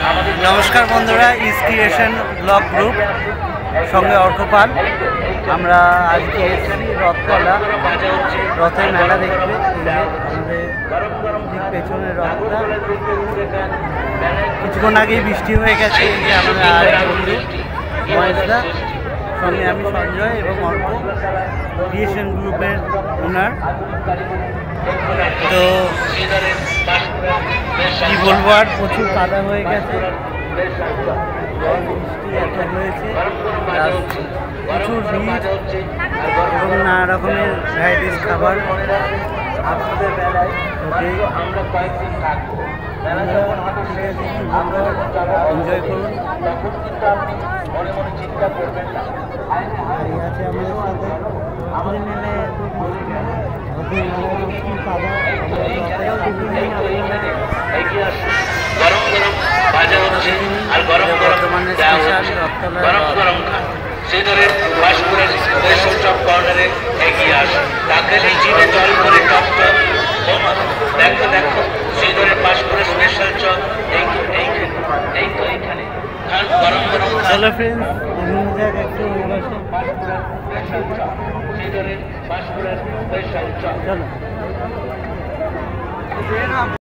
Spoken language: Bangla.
নমস্কার বন্ধুরা, ইস ক্রিয়েশন ব্লগ গ্রুপ সঙ্গে অর্কপাল। আমরা আজকে এসেছি রথতলা, রথের মেলা দেখতে। আমাদের ঠিক পেছনের রথটা, কিছুক্ষণ আগেই বৃষ্টি হয়ে গেছে। এই যে আমরা আরেক বন্ধু মহেশদা, সঙ্গে আমি সঞ্জয় এবং অর্ক, ক্রিয়েশন গ্রুপের ওনার। তো কি বলবো, আর প্রচুর কাদা হয়ে গেছে, বৃষ্টি এত হয়েছে, প্রচুর ভিড় এবং নানা রকমের ভ্যারাইটিস খাবার। আপনাদের বেলায় আমরা কয়েকদিন থাকবো, এনজয় করুন। তখন কিন্তু আপনি মনে মনে চিন্তা করবেন না। আছে আমাদের সাথে আমাদের মেলে গরম গরম ভাজা হচ্ছে আর গরম গরম গরম গরম খান। শ্রীধরের বাসপুরের স্পেশাল চপ কর্নারে এগিয়ে আসুন। তাকালি জিভে জল করে টপ টপ বোমা। দেখো দেখো শ্রীধরের বাসপুরের স্পেশাল চপ, এই তো এইখানে খান গরম গরম খান। চলো ফ্রেন্ডস, শ্রীধরের বাসপুরের স্পেশাল চপ, চলো।